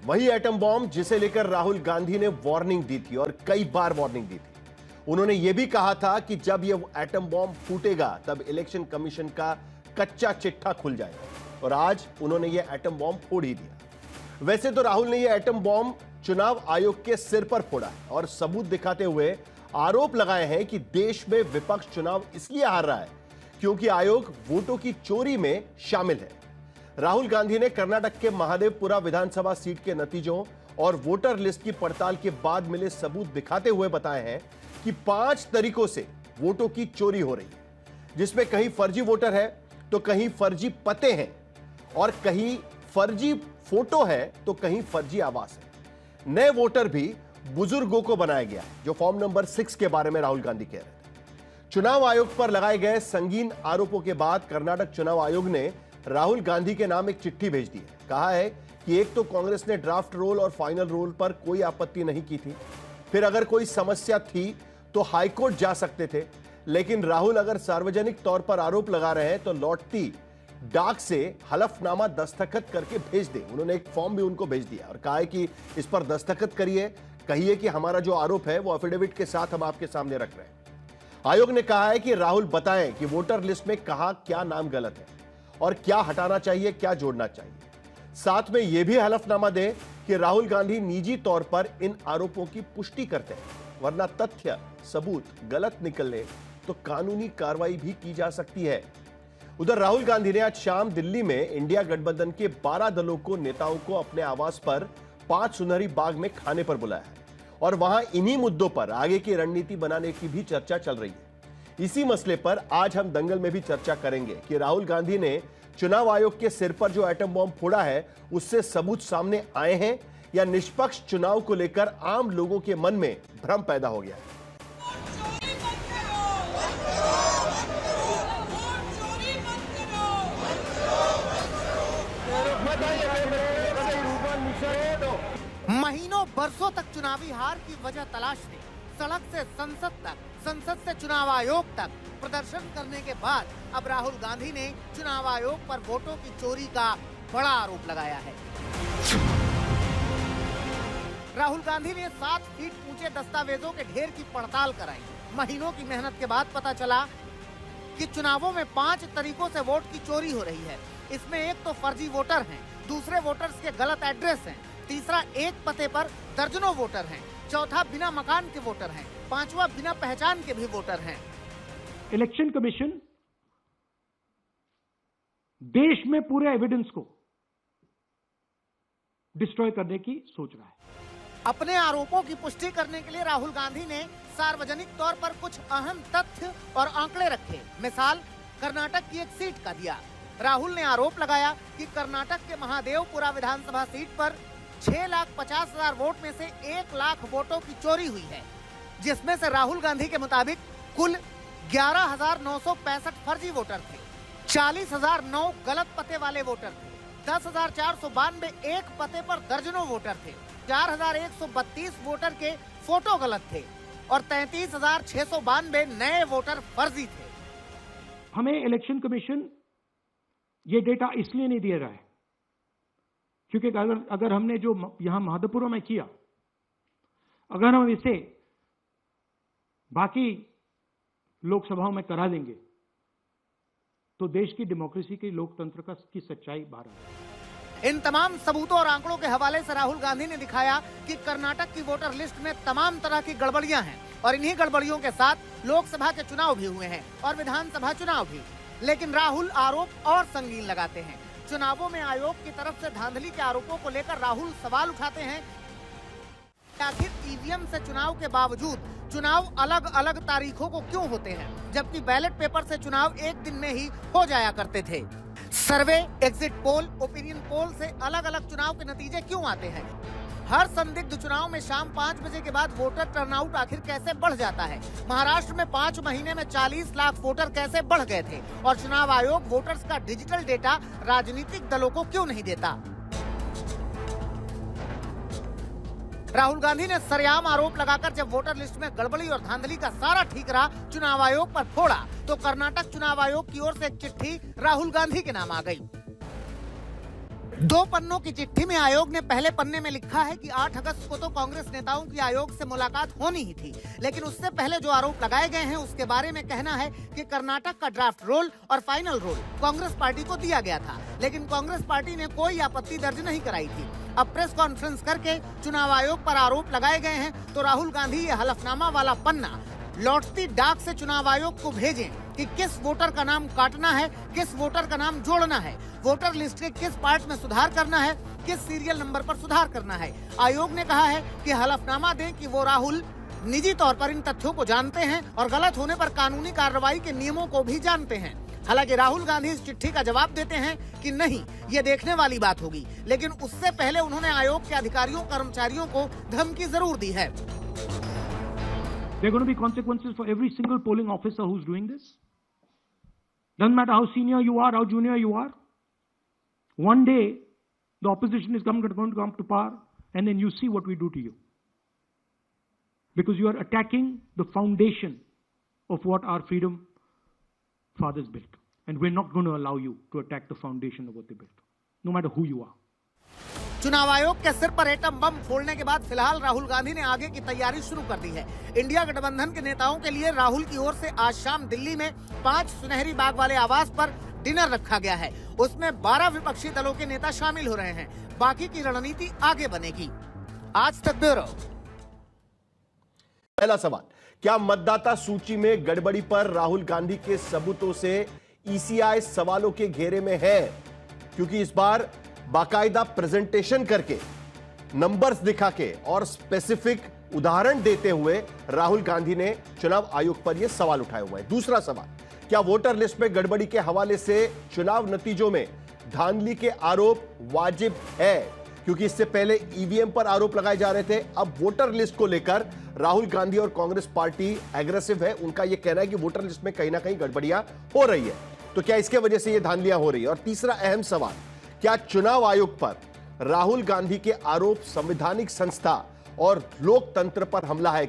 वही atom bomb जिसे लेकर राहुल गांधी ने वार्निंग दी थी और कई बार वार्निंग दी थी। उन्होंने यह भी कहा था कि जब यह एटम बॉम्ब फूटेगा तब इलेक्शन कमीशन का कच्चा चिट्ठा खुल जाएगा और आज उन्होंने यह एटम बॉम्ब फोड़ ही दिया। वैसे तो राहुल ने यह एटम बॉम्ब चुनाव आयोग के सिर पर फोड़ा है और सबूत दिखाते हुए आरोप लगाए हैं कि देश में विपक्ष चुनाव इसलिए हार रहा है क्योंकि आयोग वोटों की चोरी में शामिल है। राहुल गांधी ने कर्नाटक के महादेवपुरा विधानसभा सीट के नतीजों और वोटर लिस्ट की पड़ताल के बाद मिले सबूत दिखाते हुए बताए हैं कि 5 तरीकों से वोटों की चोरी हो रही है, जिसमें कहीं फर्जी वोटर है तो कहीं फर्जी पते हैं और कहीं फर्जी फोटो है तो कहीं फर्जी आवास है। नए वोटर भी बुजुर्गों को बनाया गया है, जो फॉर्म नंबर 6 के बारे में राहुल गांधी कह रहे थे। चुनाव आयोग पर लगाए गए संगीन आरोपों के बाद कर्नाटक चुनाव आयोग ने राहुल गांधी के नाम एक चिट्ठी भेज दी है। कहा है कि एक तो कांग्रेस ने ड्राफ्ट रोल और फाइनल रोल पर कोई आपत्ति नहीं की थी, फिर अगर कोई समस्या थी तो हाईकोर्ट जा सकते थे, लेकिन राहुल अगर सार्वजनिक तौर पर आरोप लगा रहे हैं तो लौटती डाक से हलफनामा दस्तखत करके भेज दे। उन्होंने एक फॉर्म भी उनको भेज दिया और कहा है कि इस पर दस्तखत करिए, कहिए कि हमारा जो आरोप है वो एफिडेविट के साथ हम आपके सामने रख रहे हैं। आयोग ने कहा है कि राहुल बताएं कि वोटर लिस्ट में कहा क्या नाम गलत है और क्या हटाना चाहिए, क्या जोड़ना चाहिए। साथ में यह भी हलफनामा दे कि राहुल गांधी निजी तौर पर इन आरोपों की पुष्टि करते हैं, वरना तथ्य सबूत गलत निकलने तो कानूनी कार्रवाई भी की जा सकती है। उधर राहुल गांधी ने आज शाम दिल्ली में इंडिया गठबंधन के 12 दलों को नेताओं को अपने आवास पर 5 सुनहरी बाग में खाने पर बुलाया है और वहां इन्हीं मुद्दों पर आगे की रणनीति बनाने की भी चर्चा चल रही है। इसी मसले पर आज हम दंगल में भी चर्चा करेंगे कि राहुल गांधी ने चुनाव आयोग के सिर पर जो एटम बॉम्ब फोड़ा है उससे सबूत सामने आए हैं या निष्पक्ष चुनाव को लेकर आम लोगों के मन में भ्रम पैदा हो गया है। महीनों बरसों तक चुनावी हार की वजह तलाशने सड़क से संसद तक, संसद से चुनाव आयोग तक प्रदर्शन करने के बाद अब राहुल गांधी ने चुनाव आयोग पर वोटों की चोरी का बड़ा आरोप लगाया है। राहुल गांधी ने 7 फीट ऊंचे दस्तावेजों के ढेर की पड़ताल कराई। महीनों की मेहनत के बाद पता चला कि चुनावों में 5 तरीकों से वोट की चोरी हो रही है। इसमें एक तो फर्जी वोटर हैं, दूसरे वोटर्स के गलत एड्रेस हैं, तीसरा एक पते पर दर्जनों वोटर हैं, चौथा बिना मकान के वोटर हैं, पांचवा बिना पहचान के भी वोटर हैं। इलेक्शन कमीशन देश में पूरे एविडेंस को डिस्ट्रॉय करने की सोच रहा है। अपने आरोपों की पुष्टि करने के लिए राहुल गांधी ने सार्वजनिक तौर पर कुछ अहम तथ्य और आंकड़े रखे। मिसाल कर्नाटक की एक सीट का दिया। राहुल ने आरोप लगाया कि कर्नाटक के महादेवपुरा विधानसभा सीट पर 6,50,000 वोट में से 1 लाख वोटों की चोरी हुई है, जिसमें से राहुल गांधी के मुताबिक कुल 11,965 फर्जी वोटर थे, 40,009 गलत पते वाले वोटर थे, 10,492 एक पते पर दर्जनों वोटर थे, 4,132 वोटर के फोटो गलत थे और 33,692 नए वोटर फर्जी थे। हमें इलेक्शन कमीशन ये डेटा इसलिए नहीं दे रहा है क्योंकि अगर हमने जो यहां महादेवपुरा में किया, अगर हम इसे बाकी लोकसभाओं में करा देंगे तो देश की डेमोक्रेसी की लोकतंत्र की सच्चाई बाहर आएगी। इन तमाम सबूतों और आंकड़ों के हवाले से राहुल गांधी ने दिखाया कि कर्नाटक की वोटर लिस्ट में तमाम तरह की गड़बड़ियां हैं और इन्हीं गड़बड़ियों के साथ लोकसभा के चुनाव भी हुए हैं और विधानसभा चुनाव भी। लेकिन राहुल आरोप और संगीन लगाते हैं। चुनावों में आयोग की तरफ से धांधली के आरोपों को लेकर राहुल सवाल उठाते हैं। आखिर ईवीएम से चुनाव के बावजूद चुनाव अलग अलग तारीखों को क्यों होते हैं, जबकि बैलेट पेपर से चुनाव एक दिन में ही हो जाया करते थे। सर्वे, एग्जिट पोल, ओपिनियन पोल से अलग अलग चुनाव के नतीजे क्यों आते हैं। हर संदिग्ध चुनाव में शाम 5 बजे के बाद वोटर टर्नआउट आखिर कैसे बढ़ जाता है। महाराष्ट्र में 5 महीने में 40 लाख वोटर कैसे बढ़ गए थे और चुनाव आयोग वोटर्स का डिजिटल डेटा राजनीतिक दलों को क्यों नहीं देता। राहुल गांधी ने सरेआम आरोप लगाकर जब वोटर लिस्ट में गड़बड़ी और धांधली का सारा ठीकरा चुनाव आयोग पर फोड़ा तो कर्नाटक चुनाव आयोग की ओर से एक चिट्ठी राहुल गांधी के नाम आ गई। 2 पन्नों की चिट्ठी में आयोग ने पहले पन्ने में लिखा है कि 8 अगस्त को तो कांग्रेस नेताओं की आयोग से मुलाकात होनी ही थी, लेकिन उससे पहले जो आरोप लगाए गए हैं उसके बारे में कहना है कि कर्नाटक का ड्राफ्ट रोल और फाइनल रोल कांग्रेस पार्टी को दिया गया था, लेकिन कांग्रेस पार्टी ने कोई आपत्ति दर्ज नहीं कराई थी। अब प्रेस कॉन्फ्रेंस करके चुनाव आयोग पर आरोप लगाए गए हैं तो राहुल गांधी ये हलफनामा वाला पन्ना लौटती डाक से चुनाव आयोग को भेजें कि किस वोटर का नाम काटना है, किस वोटर का नाम जोड़ना है, वोटर लिस्ट के किस पार्ट में सुधार करना है, किस सीरियल नंबर पर सुधार करना है। आयोग ने कहा है कि हलफनामा दें कि वो राहुल निजी तौर पर इन तथ्यों को जानते हैं और गलत होने पर कानूनी कार्रवाई के नियमों को भी जानते हैं। हालांकि राहुल गांधी इस चिट्ठी का जवाब देते हैं कि नहीं, ये देखने वाली बात होगी, लेकिन उससे पहले उन्होंने आयोग के अधिकारियों कर्मचारियों को धमकी जरूर दी है। There are going to be consequences for every single polling officer who's doing this. Doesn't matter how senior you are, how junior you are. One day, the opposition is going to come to power, and then you see what we do to you. Because you are attacking the foundation of what our freedom fathers built. And we're not going to allow you to attack the foundation of what they built, no matter who you are. चुनाव आयोग के सिर पर atom bomb फोड़ने के बाद फिलहाल राहुल गांधी ने आगे की तैयारी शुरू कर दी है। इंडिया गठबंधन के नेताओं के लिए राहुल की ओर से आज शाम दिल्ली में 5 सुनहरी बाग वाले आवास पर डिनर रखा गया है। उसमें 12 विपक्षी दलों के नेता शामिल हो रहे हैं। बाकी की रणनीति आगे बनेगी। आज तक ब्यूरो। पहला सवाल, क्या मतदाता सूची में गड़बड़ी पर राहुल गांधी के सबूतों से ईसीआई सवालों के घेरे में है? क्योंकि इस बार बाकायदा प्रेजेंटेशन करके, नंबर्स दिखा के और स्पेसिफिक उदाहरण देते हुए राहुल गांधी ने चुनाव आयोग पर यह सवाल उठाए हुए हैं। दूसरा सवाल, क्या वोटर लिस्ट में गड़बड़ी के हवाले से चुनाव नतीजों में धांधली के आरोप वाजिब है? क्योंकि इससे पहले ईवीएम पर आरोप लगाए जा रहे थे, अब वोटर लिस्ट को लेकर राहुल गांधी और कांग्रेस पार्टी एग्रेसिव है। उनका यह कहना है कि वोटर लिस्ट में कहीं ना कहीं गड़बड़ियां हो रही है, तो क्या इसके वजह से यह धांधलियां हो रही है? और तीसरा अहम सवाल, क्या चुनाव आयोग पर राहुल गांधी के आरोप संवैधानिक संस्था और लोकतंत्र पर हमला है?